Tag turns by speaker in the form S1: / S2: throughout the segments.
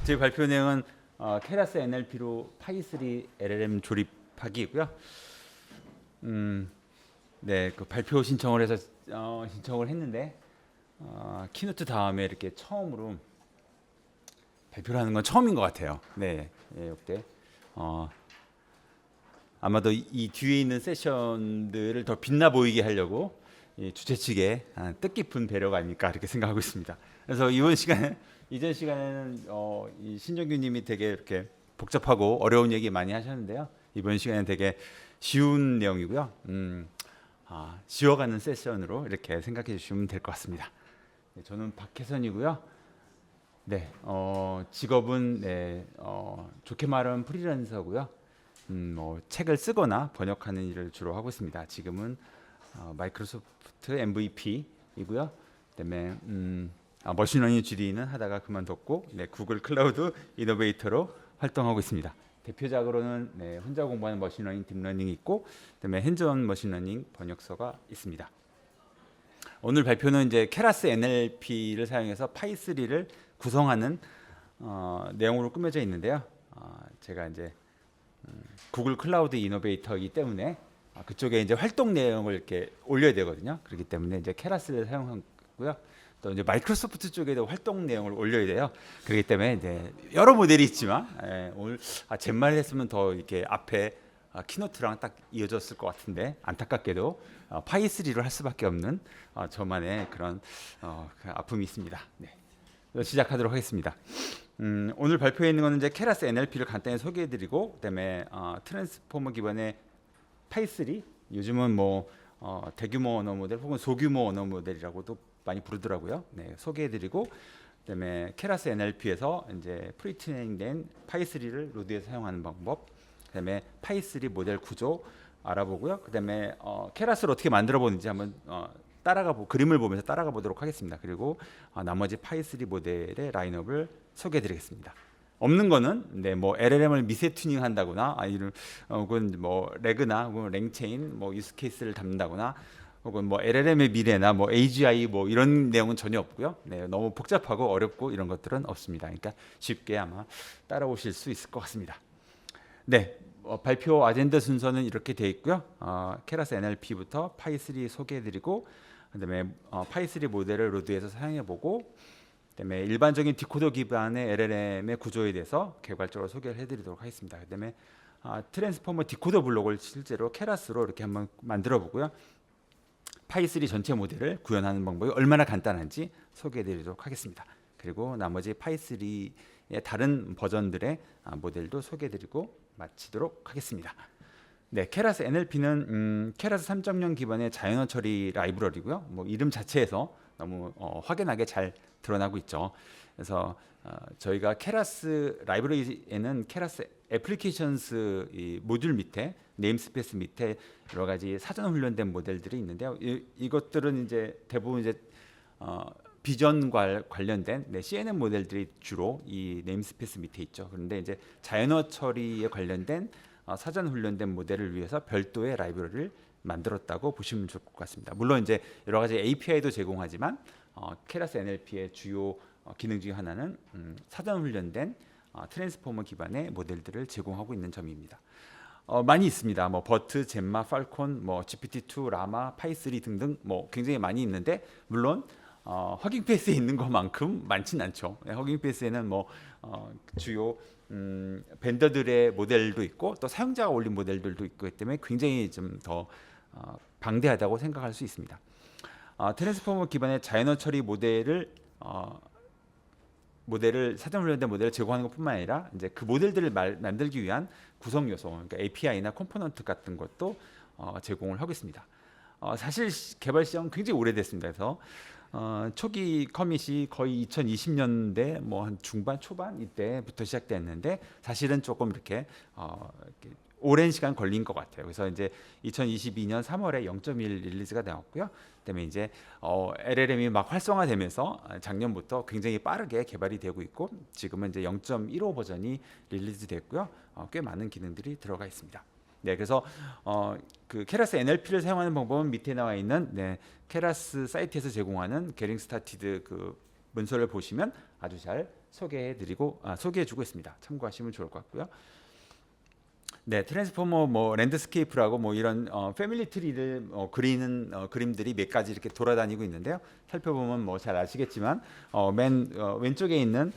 S1: 제 발표 내용은 케라스 NLP로 파이3 LLM 조립하기이고요. 네, 그 발표 신청을 해서 신청을 했는데 키노트 다음에 이렇게 처음으로 발표를 하는 건 처음인 것 같아요. 네, 예, 이때 아마도 이 뒤에 있는 세션들을 더 빛나 보이게 하려고 이 주최 측의 뜻깊은 배려가 아닐까 이렇게 생각하고 있습니다. 그래서 이전 시간에는 이 신정규님이 되게 이렇게 복잡하고 어려운 얘기 많이 하셨는데요. 이번 시간에는 되게 쉬운 내용이고요. 쉬어가는 세션으로 이렇게 생각해 주시면 될 것 같습니다. 네, 저는 박혜선이고요. 네, 직업은 좋게 말하면 프리랜서고요. 뭐 책을 쓰거나 번역하는 일을 주로 하고 있습니다. 지금은 마이크로소프트 MVP이고요. 그다음에 머신러닝 GD는 하다가 그만뒀고, 네, 구글 클라우드 이노베이터로 활동하고 있습니다. 대표작으로는 혼자 공부하는 머신러닝 딥러닝이 있고, 그다음에 핸즈온 머신러닝 번역서가 있습니다. 오늘 발표는 이제 케라스 NLP를 사용해서 파이3를 구성하는 내용으로 꾸며져 있는데요. 제가 이제 구글 클라우드 이노베이터이기 때문에 그쪽에 이제 활동 내용을 이렇게 올려야 되거든요. 그렇기 때문에 이제 케라스를 사용하고요. 또 이제 마이크로소프트 쪽에도 활동 내용을 올려야 돼요. 그렇기 때문에 이제 여러 모델이 있지만 오늘 젠말 했으면 더 이렇게 앞에 키노트랑 딱 이어졌을 것 같은데 안타깝게도 파이3로 할 수밖에 없는 저만의 그런 아픔이 있습니다. 네. 시작하도록 하겠습니다. 오늘 발표해 있는 것은 이제 케라스 NLP를 간단히 소개해드리고, 그다음에 트랜스포머 기반의 파이3, 요즘은 뭐 대규모 언어 모델 혹은 소규모 언어 모델이라고도 많이 부르더라고요. 네, 소개해드리고, 그다음에 케라스 NLP에서 이제 프리트레이닝된 파이3를 로드에 사용하는 방법, 그다음에 파이3 모델 구조 알아보고요. 그다음에 케라스를 어떻게 만들어 보는지 한번 그림을 보면서 따라가 보도록 하겠습니다. 그리고 나머지 파이3 모델의 라인업을 소개해드리겠습니다. 없는 거는 뭐 LLM을 미세 튜닝 한다거나 아니면 혹은 뭐 레그나 혹은 랭체인 뭐 유스 케이스를 담는다거나 혹은 뭐 LLM의 미래나 뭐 AGI 뭐 이런 내용은 전혀 없고요. 네, 너무 복잡하고 어렵고 이런 것들은 없습니다. 그러니까 쉽게 아마 따라오실 수 있을 것 같습니다. 네, 발표 아젠다 순서는 이렇게 되어 있고요. 케라스 NLP부터 파이3 소개해드리고, 그다음에 파이3 모델을 로드에서 사용해보고, 그다음에 일반적인 디코더 기반의 LLM의 구조에 대해서 개괄적으로 소개를 해드리도록 하겠습니다. 그다음에 트랜스포머 디코더 블록을 실제로 케라스로 이렇게 한번 만들어보고요. 파이3 전체 모델을 구현하는 방법이 얼마나 간단한지 소개해드리도록 하겠습니다. 그리고 나머지 파이3의 다른 버전들의 모델도 소개해드리고 마치도록 하겠습니다. 네, 케라스 NLP는 케라스 3.0 기반의 자연어 처리 라이브러리고요. 뭐 이름 자체에서 너무 확연하게 잘 드러나고 있죠. 그래서 저희가 케라스 라이브러리에는 케라스 애플리케이션스 이 모듈 밑에 네임스페이스 밑에 여러 가지 사전 훈련된 모델들이 있는데요. 이것들은 이제 대부분 이제 비전과 관련된 CNN 모델들이 주로 이 네임스페이스 밑에 있죠. 그런데 이제 자연어 처리에 관련된 사전 훈련된 모델을 위해서 별도의 라이브러리를 만들었다고 보시면 좋을 것 같습니다. 물론 이제 여러 가지 API도 제공하지만 케라스 NLP의 주요 기능 중에 하나는 사전 훈련된 트랜스포머 기반의 모델들을 제공하고 있는 점입니다. 많이 있습니다. 뭐 버트, 젬마, 팔콘, 뭐 GPT-2, 라마, 파이3 등등 뭐 굉장히 많이 있는데, 물론 허깅 페이스에 있는 것만큼 많지는 않죠. 허깅 페이스에는 뭐 주요 벤더들의 모델도 있고 또 사용자가 올린 모델들도 있기 때문에 굉장히 좀 더 방대하다고 생각할 수 있습니다. 트랜스포머 기반의 자연어 처리 모델을 사전 훈련된 모델을 제공하는 것뿐만 아니라 이제 그 모델들을 만들기 위한 구성 요소, 그러니까 API나 컴포넌트 같은 것도 제공을 하고 있습니다. 사실 개발 시장은 굉장히 오래됐습니다. 그래서 초기 커밋이 거의 2020년대 뭐 한 중반 초반 이때부터 시작됐는데, 사실은 조금 이렇게 오랜 시간 걸린 것 같아요. 그래서 이제 2022년 3월에 0.1 릴리즈가 나왔고요. 그다음에 이제 LLM이 막 활성화되면서 작년부터 굉장히 빠르게 개발이 되고 있고, 지금은 이제 0.15 버전이 릴리즈 됐고요. 꽤 많은 기능들이 들어가 있습니다. 네, 그래서 그 케라스 NLP를 사용하는 방법은 밑에 나와 있는 케라스 사이트에서 제공하는 게링 스타티드 그 문서를 보시면 아주 잘 소개해주고 있습니다. 참고하시면 좋을 것 같고요. 네, 트랜스포머 뭐 랜드스케이프라고 뭐 이런 패밀리 트리를 그리는 그림들이 몇 가지 이렇게 돌아다니고 있는데요. 살펴보면 뭐 잘 아시겠지만 맨 왼쪽에 있는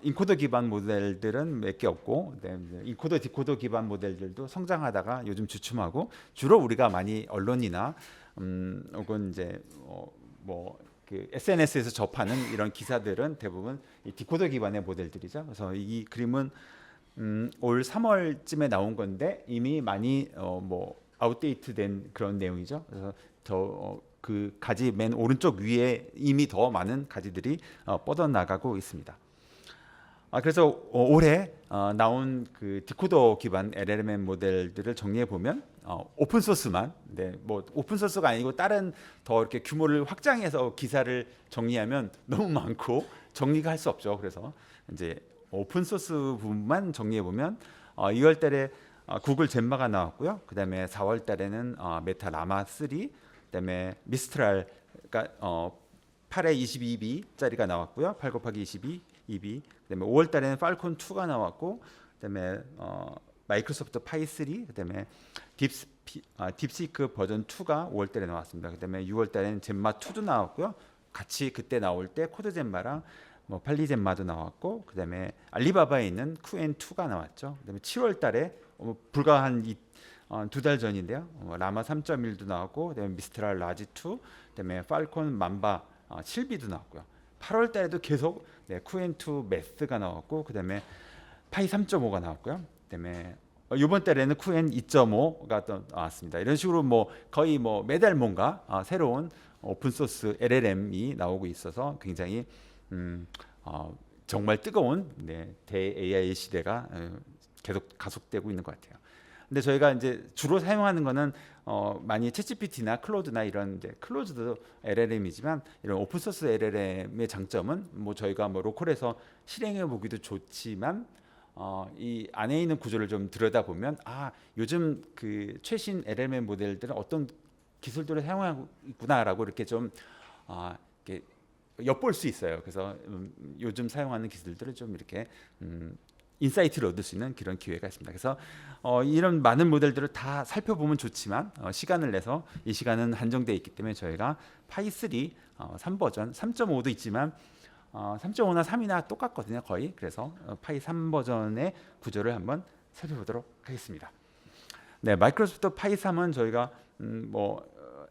S1: 인코더 기반 모델들은 몇 개 없고, 인코더 디코더 기반 모델들도 성장하다가 요즘 주춤하고, 주로 우리가 많이 언론이나 혹은 이제 그 SNS에서 접하는 이런 기사들은 대부분 이 디코더 기반의 모델들이죠. 그래서 이 그림은 올 3월쯤에 나온 건데 이미 많이 아웃데이트된 그런 내용이죠. 그래서 그 가지 맨 오른쪽 위에 이미 더 많은 가지들이 뻗어 나가고 있습니다. 그래서 올해 나온 그 디코더 기반 LLM 모델들을 정리해 보면 오픈 소스만, 뭐 오픈 소스가 아니고 다른 더 이렇게 규모를 확장해서 기사를 정리하면 너무 많고 정리가 할 수 없죠. 그래서 이제 오픈 소스 부분만 정리해 보면 2월 달에 구글 젠마가 나왔고요. 그다음에 4월 달에는 메타 라마 3, 그다음에 미스트랄, 그러니까 8에 22B짜리가 나왔고요. 8 곱하기 22B. 그다음에 5월 달에는 팔콘 2가 나왔고, 그다음에 마이크로소프트 파이 3, 그다음에 딥시크 버전 2가 5월 달에 나왔습니다. 그다음에 6월 달에는 젠마 2도 나왔고요. 같이 그때 나올 때 코드 젠마랑 뭐 팔리 젠마도 나왔고, 그다음에 알리바바에 있는 QN2가 나왔죠. 그다음에 7월 달에 불과 한 2달 전인데요. 라마 3.1도 나왔고, 그다음에 미스트랄 라지 2, 그다음에 팔콘 만바 7B도 나왔고요. 8월 달에도 계속 QN2 매스가 나왔고, 그다음에 파이 3.5가 나왔고요. 그다음에 이번 달에는 QN 2.5가 또 나왔습니다. 이런 식으로 뭐 거의 뭐 매달 뭔가 새로운 오픈 소스 LLM이 나오고 있어서 굉장히 정말 뜨거운 대 AI 시대가 계속 가속되고 있는 것 같아요. 근데 저희가 이제 주로 사용하는 거는 많이 챗GPT나 클로드나 이런 이제 클로즈도 LLM이지만, 이런 오픈 소스 LLM의 장점은 뭐 저희가 뭐 로컬에서 실행해 보기도 좋지만 이 안에 있는 구조를 좀 들여다보면 요즘 그 최신 LLM 모델들은 어떤 기술들을 사용하고 있구나라고 이렇게 좀 이렇게 엿볼 수 있어요. 그래서 요즘 사용하는 기술들을 좀 이렇게 인사이트를 얻을 수 있는 그런 기회가 있습니다. 그래서 이런 많은 모델들을 다 살펴보면 좋지만 시간을 내서, 이 시간은 한정되어 있기 때문에 저희가 파이 3 3버전 3.5도 있지만 3.5나 3이나 똑같거든요, 거의. 그래서 파이 3버전의 구조를 한번 살펴보도록 하겠습니다. 네, 마이크로소프트 파이 3은 저희가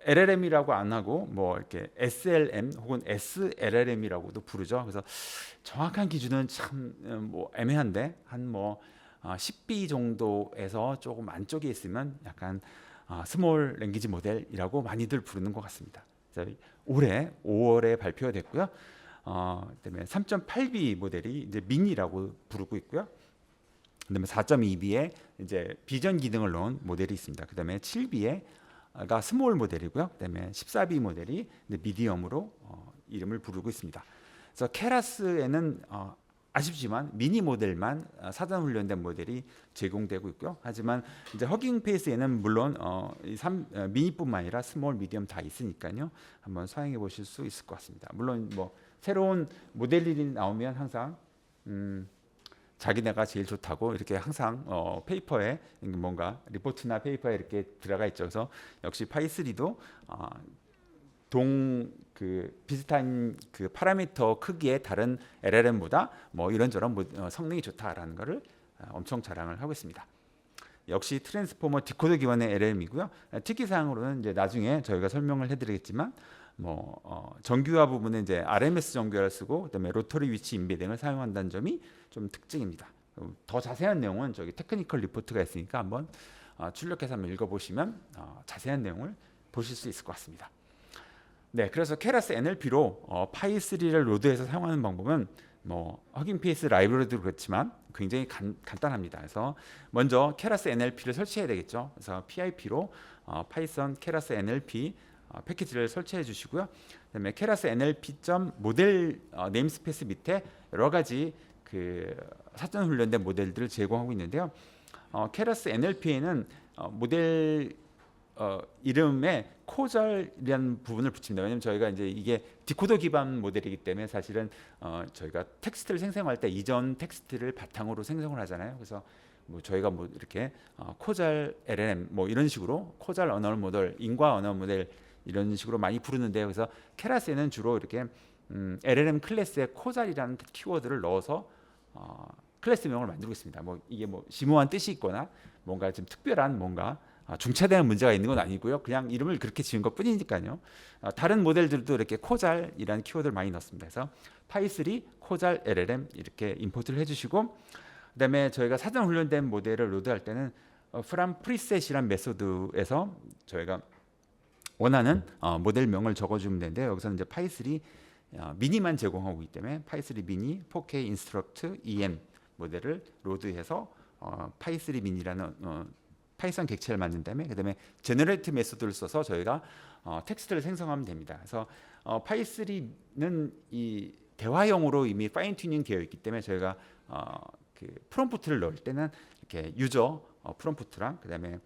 S1: LLM이라고 안 하고 뭐 이렇게 SLM 혹은 SLLM이라고도 부르죠. 그래서 정확한 기준은 참 애매한데 한 10B 정도에서 조금 안쪽에 있으면 약간 스몰 랭귀지 모델이라고 많이들 부르는 것 같습니다. 올해 5월에 발표됐고요. 그다음에 3.8B 모델이 이제 미니라고 부르고 있고요. 그다음에 4.2B에 이제 비전 기능을 넣은 모델이 있습니다. 그다음에 7B가 스몰 모델이고요. 그다음에 14B 모델이 미디엄으로 이름을 부르고 있습니다. 그래서 케라스에는 아쉽지만 미니 모델만 사전 훈련된 모델이 제공되고 있고요. 하지만 이제 허깅 페이스에는 물론 미니뿐만 아니라 스몰, 미디엄 다 있으니까요. 한번 사용해 보실 수 있을 것 같습니다. 물론 뭐 새로운 모델이 나오면 항상 자기네가 제일 좋다고 이렇게 항상 페이퍼에 뭔가 리포트나 페이퍼에 이렇게 들어가 있죠. 그래서 역시 파이 3도 비슷한 그 파라미터 크기의 다른 LLM보다 뭐 이런저런 성능이 좋다라는 것을 엄청 자랑을 하고 있습니다. 역시 트랜스포머 디코더 기반의 LLM이고요. 특이사항으로는 이제 나중에 저희가 설명을 해드리겠지만 정규화 부분은 이제 RMS 정규화를 쓰고, 그다음에 로터리 위치 인베딩을 사용한다는 점이 좀 특징입니다. 더 자세한 내용은 저기 테크니컬 리포트가 있으니까 한번 출력해서 한번 읽어보시면 자세한 내용을 보실 수 있을 것 같습니다. 네, 그래서 케라스 NLP로 파이 3를 로드해서 사용하는 방법은 허깅 페이스 라이브러리도 그렇지만 굉장히 간단합니다. 그래서 먼저 케라스 NLP를 설치해야 되겠죠. 그래서 PIP로 파이썬 케라스 NLP 패키지를 설치해 주시고요. 그다음에 케라스 NLP.모델 네임스페이스 밑에 여러 가지 그 사전 훈련된 모델들을 제공하고 있는데요. 케라스 NLP에는 모델 이름에 코잘이라는 부분을 붙입니다. 왜냐하면 저희가 이제 이게 디코더 기반 모델이기 때문에 사실은 저희가 텍스트를 생성할 때 이전 텍스트를 바탕으로 생성을 하잖아요. 그래서 뭐 저희가 뭐 이렇게 코잘 LLM 뭐 이런 식으로 코잘 언어 모델, 인과 언어 모델 이런 식으로 많이 부르는데요. 그래서 케라스에는 주로 이렇게 LLM 클래스에 코잘이라는 키워드를 넣어서 클래스명을 만들고 있습니다. 뭐 이게 뭐 심오한 뜻이 있거나 뭔가 좀 특별한 뭔가 중차대한 문제가 있는 건 아니고요. 그냥 이름을 그렇게 지은 것 뿐이니까요. 다른 모델들도 이렇게 코잘이라는 키워드를 많이 넣습니다. 그래서 파이3 코잘 LLM 이렇게 임포트를 해주시고, 그다음에 저희가 사전 훈련된 모델을 로드할 때는 from preset이란 메소드에서 저희가 원하는 모델명을 적어주면 되는데, 여기서는 이제 파이3 미니만 제공하고 있기 때문에 파이3 미니 4K 인스트럭트 EM 모델을 로드해서 파이3 미니라는 파이썬 객체를 만든 다음에 그다음에 제너레이트 메소드를 써서 저희가 텍스트를 생성하면 됩니다. 그래서 파이3는 이 대화형으로 이미 파인 튜닝 되어 있기 때문에 저희가 그 프롬프트를 넣을 때는 이렇게 유저 프롬프트랑 그다음에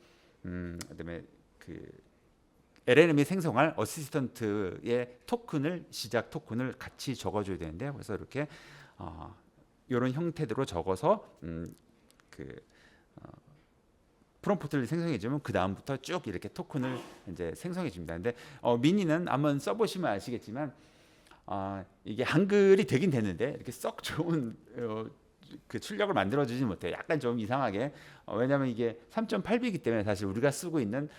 S1: 그 LLM이 생성할 어시스턴트의 토큰을 시작 토큰을 같이 적어줘야 되는데요. 그래서 이렇게 이런 형태로 적어서 프롬프트를 생성해주면 그 다음부터 쭉 이렇게 토큰을 이제 생성해줍니다. 근데 미니는 한번 써보시면 아시겠지만 이게 한글이 되긴 되는데 이렇게 썩 좋은 그 출력을 만들어주지 못해요. 약간 좀 이상하게 왜냐하면 이게 3.8B이기 때문에 사실 우리가 쓰고 있는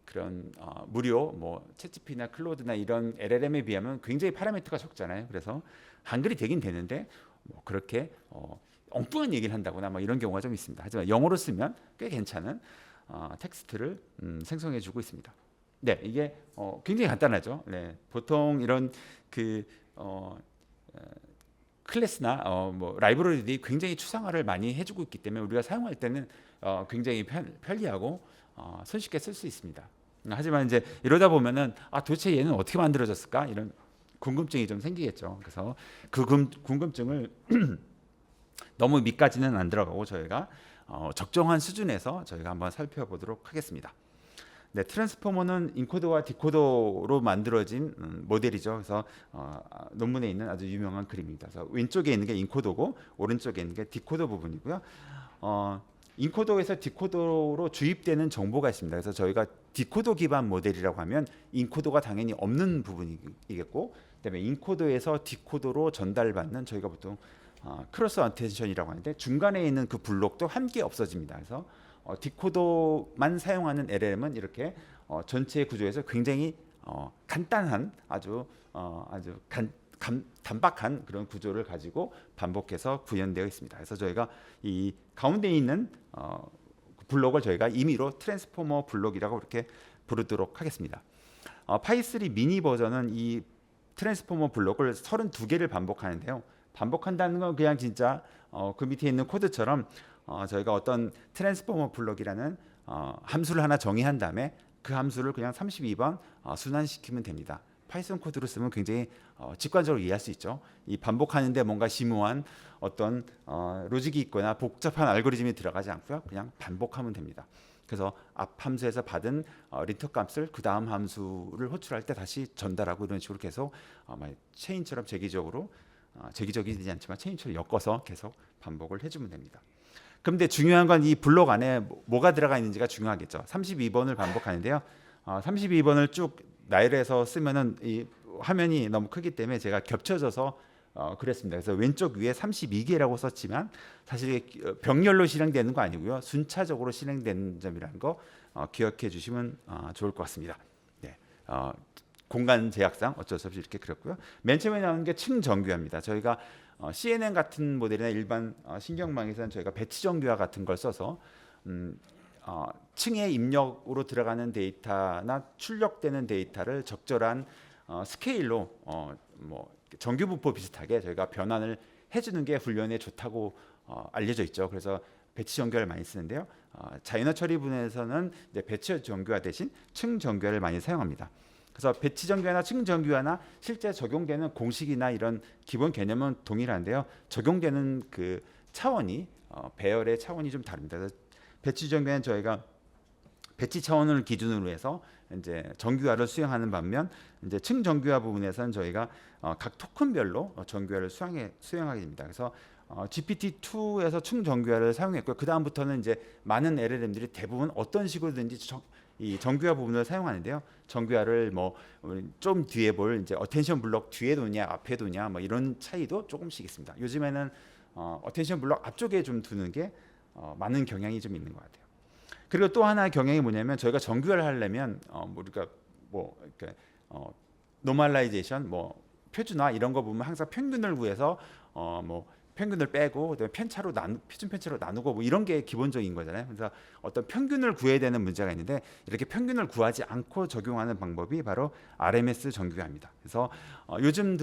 S1: 그런 무료 뭐 챗GPT나 클로드나 이런 LLM에 비하면 굉장히 파라미터가 적잖아요. 그래서 한글이 되긴 되는데 뭐 그렇게 엉뚱한 얘기를 한다거나 뭐 이런 경우가 좀 있습니다. 하지만 영어로 쓰면 꽤 괜찮은 텍스트를 생성해주고 있습니다. 네, 이게 굉장히 간단하죠. 네, 보통 이런 그 클래스나 뭐 라이브러리들이 굉장히 추상화를 많이 해주고 있기 때문에 우리가 사용할 때는 굉장히 편리하고 손쉽게 쓸 수 있습니다. 하지만 이제 이러다 보면은 도대체 얘는 어떻게 만들어졌을까 이런 궁금증이 좀 생기겠죠. 그래서 그 궁금증을 너무 밑까지는 안 들어가고 저희가 적정한 수준에서 저희가 한번 살펴보도록 하겠습니다. 네, 트랜스포머는 인코더와 디코더로 만들어진 모델이죠. 그래서 논문에 있는 아주 유명한 그림입니다. 그래서 왼쪽에 있는 게 인코더고 오른쪽에 있는 게 디코더 부분이고요. 인코더에서 디코더로 주입되는 정보가 있습니다. 그래서 저희가 디코더 기반 모델이라고 하면 인코더가 당연히 없는 부분이겠고, 그다음에 인코더에서 디코더로 전달받는 저희가 보통 크로스 어텐션이라고 하는데 중간에 있는 그 블록도 함께 없어집니다. 그래서 디코더만 사용하는 LLM은 이렇게 전체 구조에서 굉장히 간단한 아주 단박한 그런 구조를 가지고 반복해서 구현되어 있습니다. 그래서 저희가 이 가운데 있는 블록을 저희가 임의로 트랜스포머 블록이라고 이렇게 부르도록 하겠습니다. 파이3 미니 버전은 이 트랜스포머 블록을 32개를 반복하는데요. 반복한다는 건 그냥 진짜 그 밑에 있는 코드처럼 저희가 어떤 트랜스포머 블록이라는 함수를 하나 정의한 다음에 그 함수를 그냥 32번 순환시키면 됩니다. 파이썬 코드로 쓰면 굉장히 직관적으로 이해할 수 있죠. 이 반복하는데 뭔가 심오한 어떤 로직이 있거나 복잡한 알고리즘이 들어가지 않고요. 그냥 반복하면 됩니다. 그래서 앞 함수에서 받은 리터 값을 그 다음 함수를 호출할 때 다시 전달하고 이런 식으로 계속 체인처럼 제기적이지 않지만 체인처럼 엮어서 계속 반복을 해주면 됩니다. 그런데 중요한 건 이 블록 안에 뭐가 들어가 있는지가 중요하겠죠. 32번을 반복하는데요. 32번을 쭉 나열해서 쓰면은 이 화면이 너무 크기 때문에 제가 겹쳐져서 그랬습니다. 그래서 왼쪽 위에 32개라고 썼지만 사실 병렬로 실행되는 거 아니고요. 순차적으로 실행되는 점이라는 거 기억해 주시면 좋을 것 같습니다. 네. 공간 제약상 어쩔 수 없이 이렇게 그렸고요. 맨 처음에 나오는 게 층정규화입니다. 저희가 CNN 같은 모델이나 일반 신경망에서는 저희가 배치 정규화 같은 걸 써서 층의 입력으로 들어가는 데이터나 출력되는 데이터를 적절한 스케일로 뭐 정규부포 비슷하게 저희가 변환을 해주는 게 훈련에 좋다고 알려져 있죠. 그래서 배치 정규화를 많이 쓰는데요. 자연어 처리 분야에서는 이제 배치 정규화 대신 층 정규화를 많이 사용합니다. 그래서 배치 정규화나 층 정규화나 실제 적용되는 공식이나 이런 기본 개념은 동일한데요. 적용되는 그 차원이 배열의 차원이 좀 다릅니다. 그래서 배치 정규화는 저희가 배치 차원을 기준으로 해서 이제 정규화를 수행하는 반면 이제 층정규화 부분에서는 저희가 각 토큰별로 정규화를 수행하게 됩니다. 그래서 GPT-2에서 층정규화를 사용했고요. 그 다음부터는 이제 많은 LLM들이 대부분 어떤 식으로든지 이 정규화 부분을 사용하는데요. 정규화를 뭐 좀 뒤에 볼 이제 어텐션 블록 뒤에 두냐 앞에 두냐 뭐 이런 차이도 조금씩 있습니다. 요즘에는 어텐션 블록 앞쪽에 좀 두는 게 많은 경향이 좀 있는 것 같아요. 그리고 또 하나의 경향이 뭐냐면 저희가 정규화를 하려면 우리가 뭐 이렇게 노멀라이제이션 뭐 표준화 이런 거 보면 항상 평균을 구해서 뭐 평균을 빼고 그다음에 표준 편차로 나누고 뭐 이런 게 기본적인 거잖아요. 그래서 어떤 평균을 구해야 되는 문제가 있는데 이렇게 평균을 구하지 않고 적용하는 방법이 바로 RMS 정규화입니다. 그래서 요즘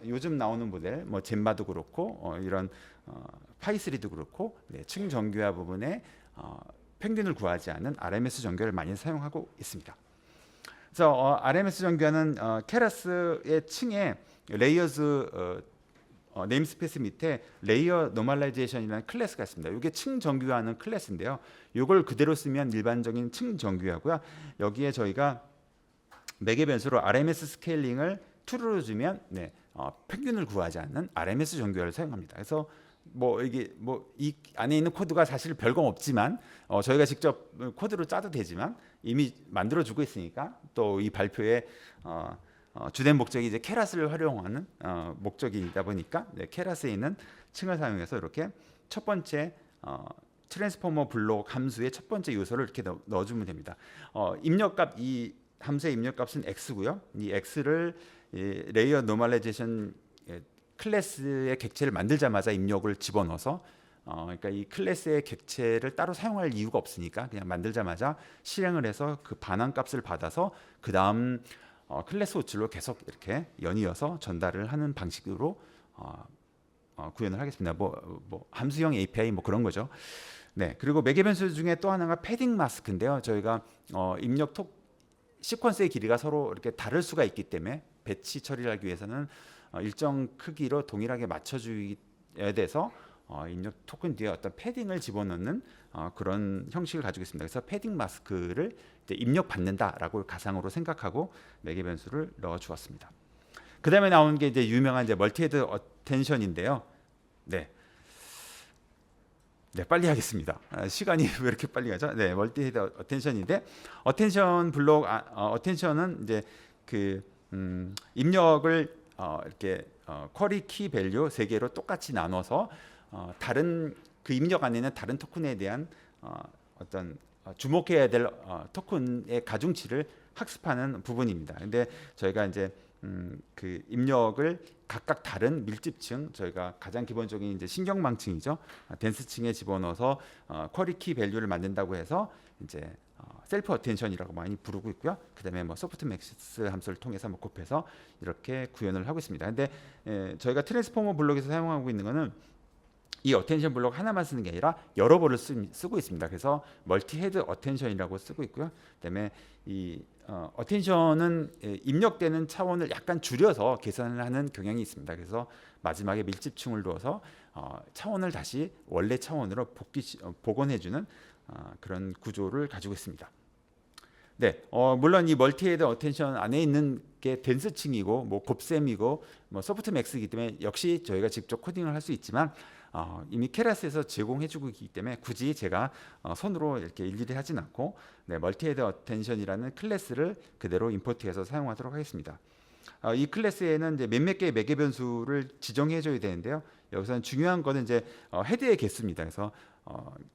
S1: 요즘 나오는 모델 뭐 젠마도 그렇고 이런 파이3도 그렇고 층 정규화 부분에 평균을 구하지 않는 RMS 정규화를 많이 사용하고 있습니다. 그래서 RMS 정규화는 케라스의 층에 레이어즈 네임스페이스 밑에 레이어 노멀라이제이션이라는 클래스가 있습니다. 이게 층 정규화하는 클래스인데요. 이걸 그대로 쓰면 일반적인 층 정규화고요. 여기에 저희가 매개 변수로 RMS 스케일링을 true로 주면 평균을 구하지 않는 RMS 정규화를 사용합니다. 그래서 뭐 이게 뭐 이 안에 있는 코드가 사실 별거 없지만 저희가 직접 코드로 짜도 되지만 이미 만들어 주고 있으니까 또 이 발표에 주된 목적이 이제 케라스를 활용하는 목적이다 보니까 케라스에 있는 층을 사용해서 이렇게 첫 번째 트랜스포머 블록 함수의 첫 번째 요소를 이렇게 넣어주면 됩니다. 입력값 이 함수의 입력값은 x고요. 이 x를 레이어 노멀라이제이션 클래스의 객체를 만들자마자 입력을 집어넣어서 그러니까 이 클래스의 객체를 따로 사용할 이유가 없으니까 그냥 만들자마자 실행을 해서 그 반환값을 받아서 그 다음 클래스 호출로 계속 이렇게 연이어서 전달을 하는 방식으로 구현을 하겠습니다. 뭐 함수형 API 뭐 그런 거죠. 네. 그리고 매개 변수 중에 또 하나가 패딩 마스크인데요. 저희가 입력 시퀀스의 길이가 서로 이렇게 다를 수가 있기 때문에 배치 처리를 하기 위해서는 일정 크기로 동일하게 맞춰줘야 돼서 입력 토큰 뒤에 어떤 패딩을 집어넣는 그런 형식을 가지고 있습니다. 그래서 패딩 마스크를 이제 입력 받는다라고 가상으로 생각하고 매개 변수를 넣어 주었습니다. 그 다음에 나온 게 이제 유명한 이제 멀티헤드 어텐션인데요. 네, 빨리 하겠습니다. 시간이 왜 이렇게 빨리 가죠? 네, 멀티헤드 어텐션인데 어텐션 블록 어텐션은 이제 그 입력을 이렇게 쿼리 키 밸류 3개로 똑같이 나눠서 다른 그 입력 안에 있는 다른 토큰에 대한 어떤 주목해야 될 토큰의 가중치를 학습하는 부분입니다. 근데 저희가 이제 그 입력을 각각 다른 밀집층, 저희가 가장 기본적인 이제 신경망층이죠. 덴스층에 집어넣어서 쿼리 키 밸류를 만든다고 해서 이제 셀프 어텐션이라고 많이 부르고 있고요. 그다음에 뭐 소프트맥스 함수를 통해서 뭐 곱해서 이렇게 구현을 하고 있습니다. 근데 저희가 트랜스포머 블록에서 사용하고 있는 거는 이 어텐션 블록 하나만 쓰는 게 아니라 여러 번을 쓰고 있습니다. 그래서 멀티헤드 어텐션이라고 쓰고 있고요. 그다음에 이 어텐션은 입력되는 차원을 약간 줄여서 계산을 하는 경향이 있습니다. 그래서 마지막에 밀집층을 두어서 차원을 다시 원래 차원으로 복원해주는 그런 구조를 가지고 있습니다. 네, 물론 이 멀티헤드 어텐션 안에 있는 게 덴스층이고 뭐 곱셈이고 뭐 소프트맥스이기 때문에 역시 저희가 직접 코딩을 할 수 있지만 이미 케라스에서 제공해주고 있기 때문에 굳이 제가 손으로 이렇게 일일이 하진 않고 멀티헤드 어텐션이라는 클래스를 그대로 임포트해서 사용하도록 하겠습니다. 이 클래스에는 이제 몇몇 개의 매개 변수를 지정해줘야 되는데요. 여기서는 중요한 거는 이제 헤드의 개수입니다. 그래서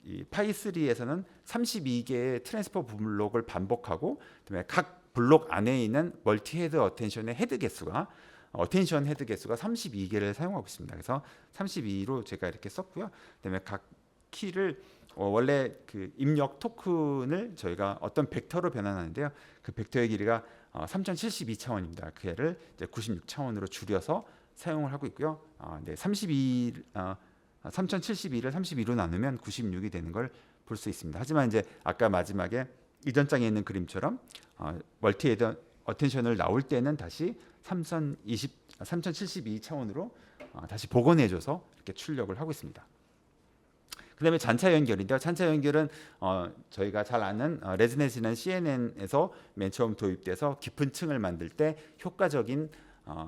S1: 이 파이3에서는 32개의 트랜스퍼 블록을 반복하고 그다음에 각 블록 안에 있는 멀티헤드 어텐션의 헤드 개수가 어텐션 헤드 개수가 32개를 사용하고 있습니다. 그래서 32로 제가 이렇게 썼고요. 그다음에 각 키를 원래 그 입력 토큰을 저희가 어떤 벡터로 변환하는데요. 그 벡터의 길이가 3072차원입니다. 그 애를 이제 96차원으로 줄여서 사용을 하고 있고요. 3072를 32로 나누면 96이 되는 걸 볼 수 있습니다. 하지만 이제 아까 마지막에 이전 장에 있는 그림처럼 멀티헤드 어텐션을 나올 때는 다시 3072 차원으로 다시 복원해줘서 이렇게 출력을 하고 있습니다. 그다음에 잔차 연결인데요. 잔차 연결은 저희가 잘 아는 레즈넷이나 CNN에서 맨 처음 도입돼서 깊은 층을 만들 때 효과적인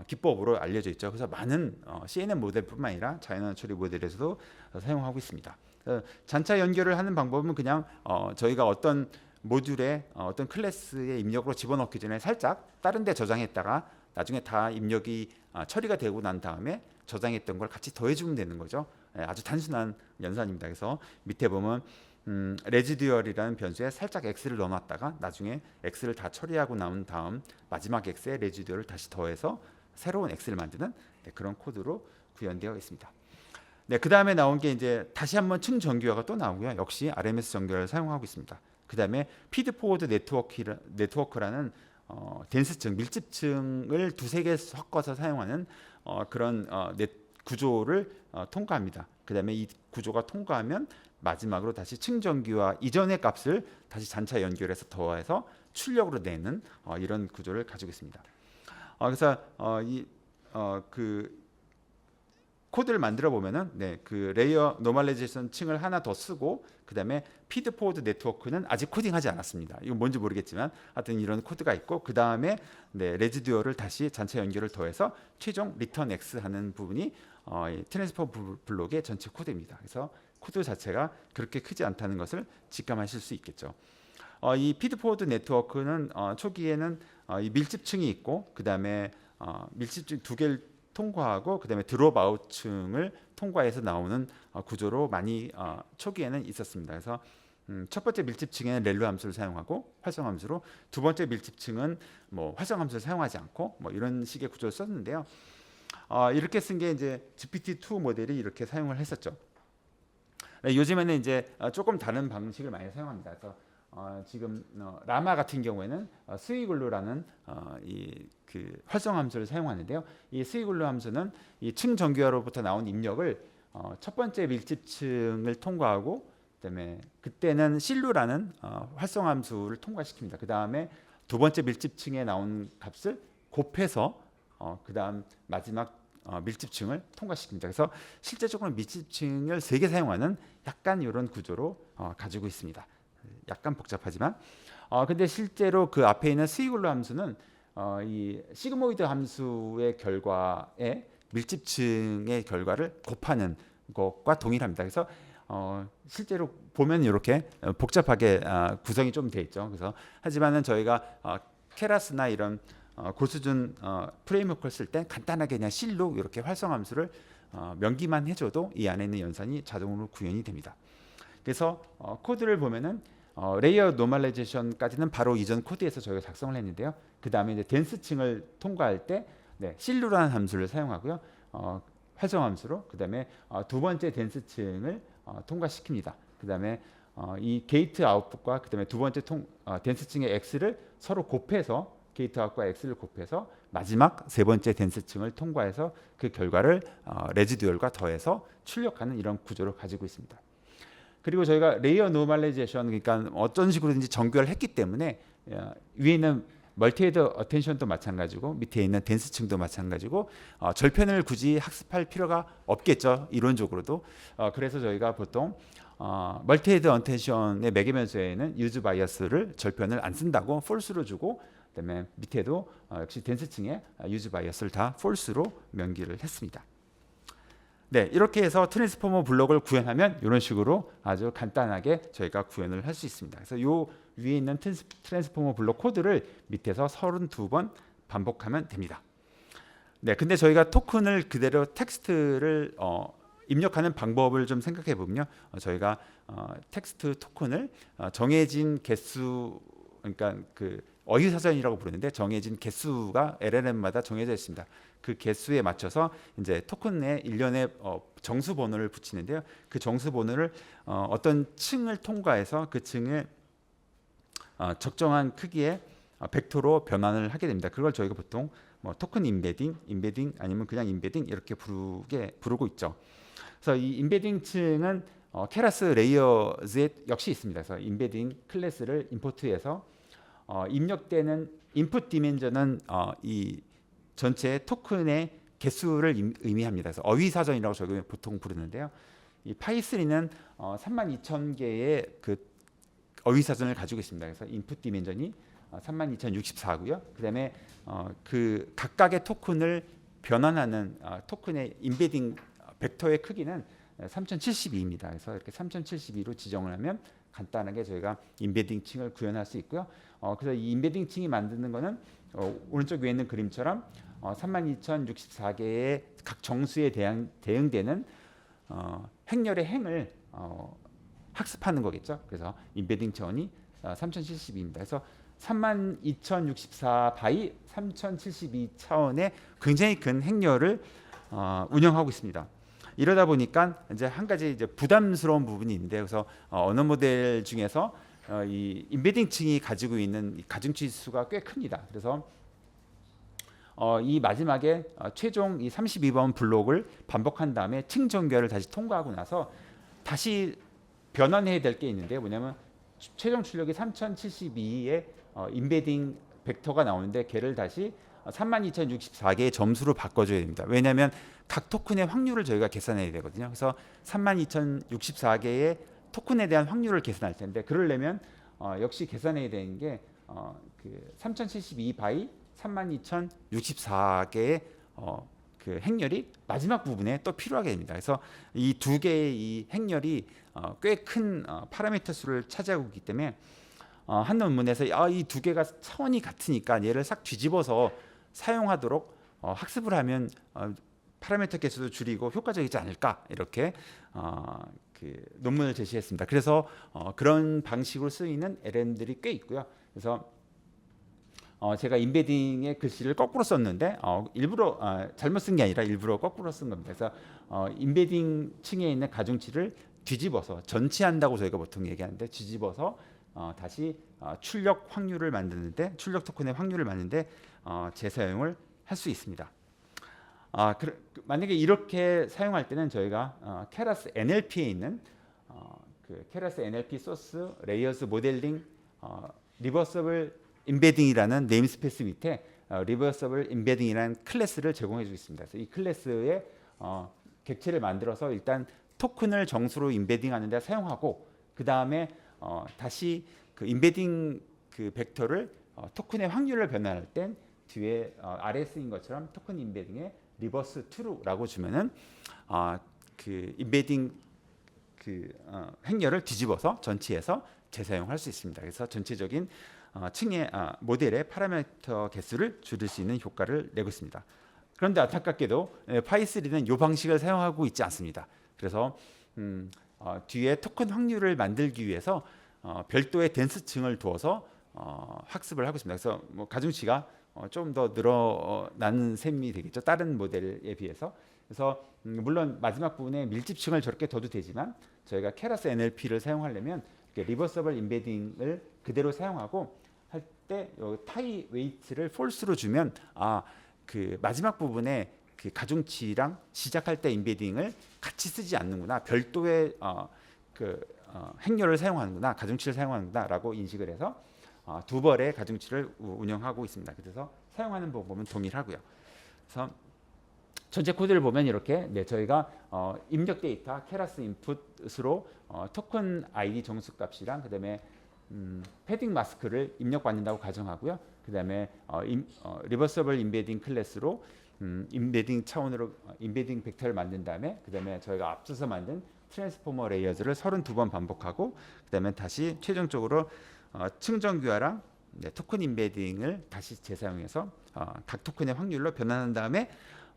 S1: 기법으로 알려져 있죠. 그래서 많은 CNN 모델뿐만 아니라 자연환 처리 모델에서도 사용하고 있습니다. 잔차 연결을 하는 방법은 그냥 저희가 어떤 모듈에 어떤 클래스의 입력으로 집어넣기 전에 살짝 다른 데 저장했다가 나중에 다 입력이 처리가 되고 난 다음에 저장했던 걸 같이 더해주면 되는 거죠. 아주 단순한 연산입니다. 그래서 밑에 보면 레지듀얼이라는 변수에 살짝 x를 넣어놨다가 나중에 x를 다 처리하고 나온 다음 마지막 x에 레지듀얼을 다시 더해서 새로운 x를 만드는 그런 코드로 구현되어 있습니다. 네, 그 다음에 나온 게 이제 다시 한번 층 정규화가 또 나오고요. 역시 RMS 정규화를 사용하고 있습니다. 그 다음에 피드포워드 네트워크라는 덴스층, 밀집층을 두세 개 섞어서 사용하는 그런 구조를 통과합니다. 그 다음에 이 구조가 통과하면 마지막으로 다시 층정규화 이전의 값을 다시 잔차 연결해서 더해서 출력으로 내는 이런 구조를 가지고 있습니다. 그래서 그 코드를 만들어 보면은 그 레이어 노멀라이제이션 층을 하나 더 쓰고 그 다음에 피드 포워드 네트워크는 아직 코딩하지 않았습니다. 이건 뭔지 모르겠지만 하여튼 이런 코드가 있고 그 다음에 레지듀얼을 다시 잔차 연결을 더해서 최종 리턴 X 하는 부분이 트랜스퍼 블록의 전체 코드입니다. 그래서 코드 자체가 그렇게 크지 않다는 것을 직감하실 수 있겠죠. 이 피드 포워드 네트워크는 초기에는 이 밀집층이 있고 그 다음에 밀집층 두 개를 통과하고 그 다음에 드롭 아웃층을 통과해서 나오는 구조로 많이 초기에는 있었습니다. 그래서 첫 번째 밀집층에는 렐루 함수를 사용하고 활성 함수로 두 번째 밀집층은 뭐 활성 함수를 사용하지 않고 뭐 이런 식의 구조를 썼는데요. 이렇게 쓴 게 이제 GPT-2 모델이 이렇게 사용을 했었죠. 요즘에는 이제 조금 다른 방식을 많이 사용합니다. 그래서 지금 라마 같은 경우에는 스위글루라는 그 활성 함수를 사용하는데요. 이 스위글루 함수는 이 층 정규화로부터 나온 입력을 첫 번째 밀집층을 통과하고 그다음에 그때는 실루라는 활성 함수를 통과시킵니다. 그다음에 두 번째 밀집층에 나온 값을 곱해서 그다음 마지막 밀집층을 통과시킵니다. 그래서 실제적으로 밀집층을 3개 사용하는 약간 이런 구조로 가지고 있습니다. 약간 복잡하지만 근데 실제로 그 앞에 있는 스위글루 함수는 이 시그모이드 함수의 결과에 밀집층의 결과를 곱하는 것과 동일합니다. 그래서 실제로 보면 이렇게 복잡하게 구성이 좀 돼 있죠. 그래서 하지만은 저희가 케라스나 이런 고수준 프레임워크를 쓸 때 간단하게 그냥 실로 이렇게 활성 함수를 명기만 해줘도 이 안에 있는 연산이 자동으로 구현이 됩니다. 그래서 코드를 보면은 레이어 노멀라이제이션까지는 바로 이전 코드에서 저희가 작성을 했는데요. 그 다음에 이제 덴스층을 통과할 때 실루라는 함수를 사용하고요. 활성 함수로 그 다음에 두 번째 덴스층을 통과시킵니다. 그 다음에 이 게이트 아웃풋과 그 다음에 두 번째 덴스층의 x를 서로 곱해서 게이트 아웃과 x를 곱해서 마지막 세 번째 덴스층을 통과해서 그 결과를 레지듀얼과 더해서 출력하는 이런 구조를 가지고 있습니다. 그리고 저희가 레이어 노멀라이제이션 그러니까 어떤 식으로든지 정규화를 했기 때문에 위에 있는 멀티헤드 어텐션도 마찬가지고 밑에 있는 덴스층도 마찬가지고 절편을 굳이 학습할 필요가 없겠죠. 이론적으로도. 그래서 저희가 보통 멀티헤드 어텐션의 매개변수에는 유즈 바이어스를 절편을 안 쓴다고 폴스로 주고 그다음에 밑에도 역시 덴스층에 유즈 바이어스를 다 폴스로 명기를 했습니다. 네, 이렇게 해서 트랜스포머 블록을 구현하면 이런 식으로 아주 간단하게 저희가 구현을 할 수 있습니다. 그래서 요 위에 있는 트랜스포머 블록 코드를 밑에서 32번 반복하면 됩니다. 네, 근데 저희가 토큰을 그대로 텍스트를 입력하는 방법을 좀 생각해 보면요, 저희가 텍스트 토큰을 정해진 개수, 그러니까 그 어휘사전이라고 부르는데 정해진 개수가 LLM마다 정해져 있습니다. 그 개수에 맞춰서 이제 토큰의 일련의 정수 번호를 붙이는데요. 그 정수 번호를 어떤 층을 통과해서 그 층을 적정한 크기의 벡터로 변환을 하게 됩니다. 그걸 저희가 보통 뭐 토큰 임베딩 아니면 그냥 임베딩 이렇게 부르고 있죠. 그래서 이 임베딩 층은 케라스 레이어즈에 역시 있습니다. 그래서 임베딩 클래스를 임포트해서 입력되는 인풋 디멘전은 이 전체 토큰의 개수를 의미합니다. 그래서 어휘사전이라고 저희가 보통 부르는데요. 이 파이3는 32,000개의 그 어휘사전을 가지고 있습니다. 그래서 인풋 디멘전이 32,064고요. 그다음에 그 각각의 토큰을 변환하는 토큰의 인베딩 벡터의 크기는 3072입니다. 그래서 이렇게 3072로 지정을 하면 간단하게 저희가 인베딩 층을 구현할 수 있고요. 그래서 이 인베딩 층이 만드는 거는 오른쪽 위에 있는 그림처럼 32,064개의 각 정수에 대응되는 행렬의 행을 학습하는 거겠죠. 그래서 인베딩 차원이 3072입니다. 그래서 32,064 바이 3072 차원의 굉장히 큰 행렬을 운영하고 있습니다. 이러다 보니까 이제 한 가지 이제 부담스러운 부분이 있는데, 그래서 언어 모델 중에서 이 인베딩 층이 가지고 있는 가중치 수가 꽤 큽니다. 그래서 이 마지막에 최종 이 32번 블록을 반복한 다음에 층 정결을 다시 통과하고 나서 다시 변환해야 될 게 있는데, 뭐냐면 최종 출력이 3072의 인베딩 벡터가 나오는데 걔를 다시 32,064개의 점수로 바꿔줘야 됩니다. 왜냐하면 각 토큰의 확률을 저희가 계산해야 되거든요. 그래서 32,064개의 토큰에 대한 확률을 계산할 텐데, 그러려면 역시 계산해야 되는 게 그 3072 바이 32,064개의 그 행렬이 마지막 부분에 또 필요하게 됩니다. 그래서 이 두 개의 이 행렬이 꽤 큰 파라미터 수를 차지하고 있기 때문에 한 논문에서 이 두 개가 차원이 같으니까 얘를 싹 뒤집어서 사용하도록 학습을 하면 파라미터 개수도 줄이고 효과적이지 않을까, 이렇게 그 논문을 제시했습니다. 그래서 그런 방식으로 쓰이는 LM들이 꽤 있고요. 그래서 제가 인베딩의 글씨를 거꾸로 썼는데 일부러 잘못 쓴 게 아니라 일부러 거꾸로 쓴 겁니다. 그래서 인베딩 층에 있는 가중치를 뒤집어서 전치한다고 저희가 보통 얘기하는데, 뒤집어서 다시 출력 확률을 만드는데, 출력 토큰의 확률을 만드는데 재사용을 할 수 있습니다. 만약에 이렇게 사용할 때는 저희가 케라스 NLP에 있는 그 케라스 NLP 소스 레이어스 모델링 리버서블 인베딩이라는 네임스페이스 밑에 리버서블 인베딩이라는 클래스를 제공해 주고 있습니다. 그래서 이 클래스에 객체를 만들어서 일단 토큰을 정수로 인베딩하는 데 사용하고, 그 다음에 다시 그 인베딩 그 벡터를 토큰의 확률을 변환할 땐 뒤에 아래에 쓰인 것처럼 토큰 인베딩에 리버스 true라고 주면은 그 인베딩 그 행렬을 뒤집어서 전치해서 재사용할 수 있습니다. 그래서 전체적인 층의 모델의 파라미터 개수를 줄일 수 있는 효과를 내고 있습니다. 그런데 안타깝게도 파이3는 이 방식을 사용하고 있지 않습니다. 그래서 뒤에 토큰 확률을 만들기 위해서 별도의 덴스층을 두어서 학습을 하고 있습니다. 그래서 뭐 가중치가 좀 더 늘어나는 셈이 되겠죠, 다른 모델에 비해서. 그래서 물론 마지막 부분에 밀집층을 저렇게 둬도 되지만, 저희가 케라스 NLP를 사용하려면 리버서블 인베딩을 그대로 사용하고 할 때 타이 웨이트를 폴스로 주면 그 마지막 부분에 그 가중치랑 시작할 때 인베딩을 같이 쓰지 않는구나, 별도의 행렬을 사용하는구나, 가중치를 사용하는구나라고 인식을 해서 두 벌의 가중치를 운영하고 있습니다. 그래서 사용하는 방법은 동일하고요. 그래서 전체 코드를 보면 이렇게 저희가 입력 데이터 케라스 인풋으로 토큰 ID 정수값이랑 그다음에 패딩 마스크를 입력받는다고 가정하고요. 그다음에 리버서블 인베딩 클래스로 인베딩 차원으로 인베딩 벡터를 만든 다음에, 그다음에 저희가 앞서서 만든 트랜스포머 레이어즈를 32번 반복하고, 그다음에 다시 최종적으로 층정교화랑 토큰 인베딩을 다시 재사용해서 각 토큰의 확률로 변환한 다음에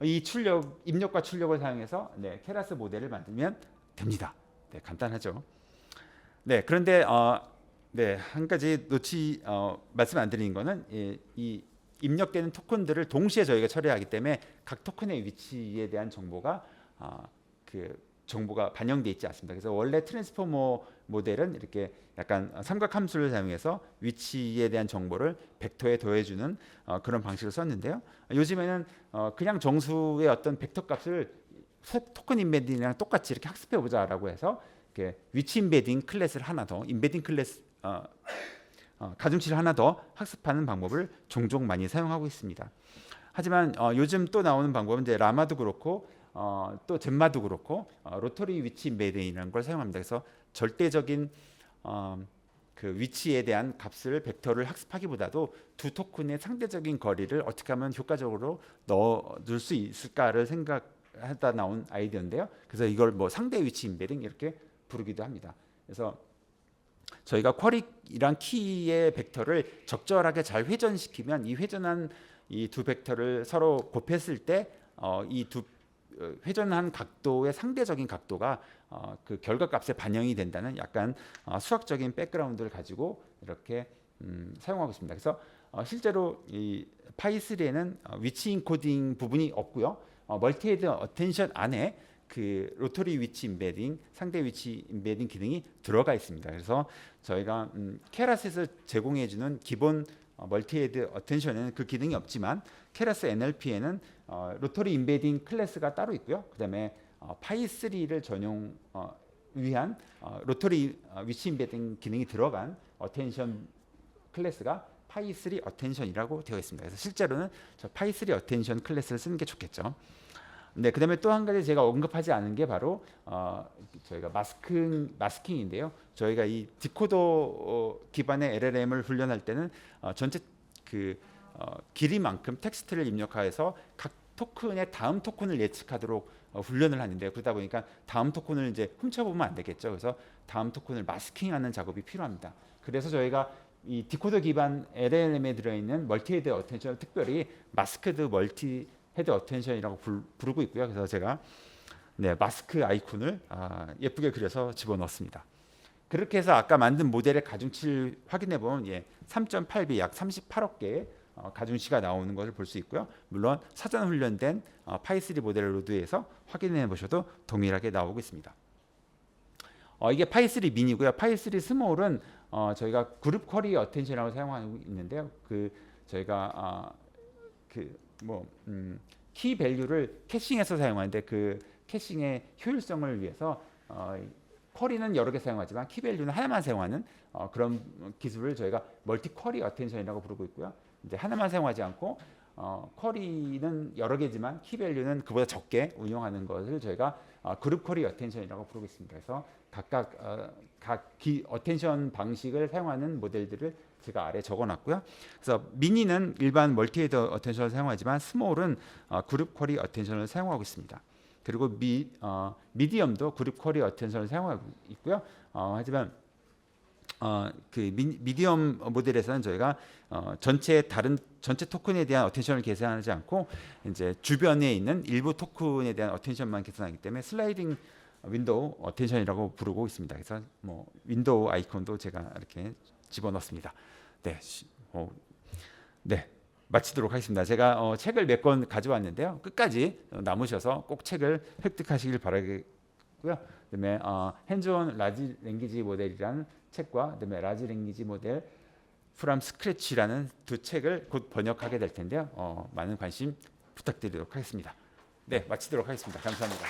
S1: 이 출력 입력과 출력을 사용해서 케라스 모델을 만들면 됩니다. 간단하죠. 그런데 한 가지 말씀 안 드리는 거는 이 입력되는 토큰들을 동시에 저희가 처리하기 때문에 각 토큰의 위치에 대한 정보가 정보가 반영돼 있지 않습니다. 그래서 원래 트랜스포머 모델은 이렇게 약간 삼각함수를 사용해서 위치에 대한 정보를 벡터에 더해주는 그런 방식을 썼는데요. 요즘에는 그냥 정수의 어떤 벡터 값을 토큰 인베딩이랑 똑같이 이렇게 학습해 보자라고 해서 이렇게 위치 인베딩 클래스를 하나 더 인베딩 클래스 가중치를 하나 더 학습하는 방법을 종종 많이 사용하고 있습니다. 하지만 요즘 또 나오는 방법은 이제 라마도 그렇고 또 젠마도 그렇고 로터리 위치 임베딩이라는 걸 사용합니다. 그래서 절대적인 그 위치에 대한 값을 벡터를 학습하기보다도 두 토큰의 상대적인 거리를 어떻게 하면 효과적으로 넣을 수 있을까를 생각하다 나온 아이디어인데요. 그래서 이걸 뭐 상대 위치 임베딩 이렇게 부르기도 합니다. 그래서 저희가 쿼리랑 키의 벡터를 적절하게 잘 회전시키면 이 회전한 이 두 벡터를 서로 곱했을 때 이 두 회전한 각도의 상대적인 각도가 그 결과값에 반영이 된다는 약간 수학적인 백그라운드를 가지고 이렇게 사용하고 있습니다. 그래서 실제로 이 파이3에는 위치 인코딩 부분이 없고요. 멀티헤드 어텐션 안에 그 로터리 위치 임베딩, 상대 위치 임베딩 기능이 들어가 있습니다. 그래서 저희가 케라스에서 제공해주는 기본 멀티헤드 어텐션에는 그 기능이 없지만 케라스 NLP에는 로터리 임베딩 클래스가 따로 있고요. 그다음에 파이3를 전용 위한 로터리 위치 임베딩 기능이 들어간 어텐션 클래스가 파이3 어텐션이라고 되어 있습니다. 그래서 실제로는 저 파이3 어텐션 클래스를 쓰는 게 좋겠죠. 네, 그다음에 또 한 가지 제가 언급하지 않은 게 바로 저희가 마스킹인데요. 저희가 이 디코더 기반의 LLM을 훈련할 때는 전체 그 길이만큼 텍스트를 입력하여서 각 토큰의 다음 토큰을 예측하도록 훈련을 하는데요. 그러다 보니까 다음 토큰을 이제 훔쳐보면 안 되겠죠. 그래서 다음 토큰을 마스킹하는 작업이 필요합니다. 그래서 저희가 이 디코더 기반 LLM에 들어있는 멀티헤드 어텐션을 특별히 마스크드 멀티 헤드 어텐션이라고 부르고 있고요. 그래서 제가 마스크 아이콘을 예쁘게 그려서 집어넣었습니다. 그렇게 해서 아까 만든 모델의 가중치를 확인해 보면 3.8B 약 38억 개의 가중치가 나오는 것을 볼 수 있고요. 물론 사전 훈련된 파이3 모델을 로드해서 확인해 보셔도 동일하게 나오고 있습니다. 이게 파이3 미니고요. 파이3 스몰은 저희가 그룹 쿼리 어텐션이라고 사용하고 있는데요. 그 저희가 키 밸류를 캐싱해서 사용하는데 그 캐싱의 효율성을 위해서 쿼리는 여러 개 사용하지만 키 밸류는 하나만 사용하는 그런 기술을 저희가 멀티 쿼리 어텐션이라고 부르고 있고요. 이제 하나만 사용하지 않고 쿼리는 여러 개지만 키 밸류는 그보다 적게 운영하는 것을 저희가 그룹 쿼리 어텐션이라고 부르고 있습니다. 그래서 각각 각 어텐션 방식을 사용하는 모델들을 제가 아래 적어놨고요. 그래서 미니는 일반 멀티헤드 어텐션을 사용하지만 스몰은 그룹 쿼리 어텐션을 사용하고 있습니다. 그리고 미디엄도 그룹 쿼리 어텐션을 사용하고 있고요. 하지만 그 미디엄 모델에서는 저희가 전체 토큰에 대한 어텐션을 계산하지 않고 이제 주변에 있는 일부 토큰에 대한 어텐션만 계산하기 때문에 슬라이딩 윈도우 어텐션이라고 부르고 있습니다. 그래서 뭐 윈도우 아이콘도 제가 이렇게 집어넣습니다. 네, 마치도록 하겠습니다. 제가 책을 몇 권 가져왔는데요. 끝까지 남으셔서 꼭 책을 획득하시길 바라겠고요. 그다음에 핸즈온 라지 랭귀지 모델이라는 책과 그다음에 라지 랭귀지 모델 프롬 스크래치라는 두 책을 곧 번역하게 될 텐데요. 많은 관심 부탁드리도록 하겠습니다. 네, 마치도록 하겠습니다. 감사합니다.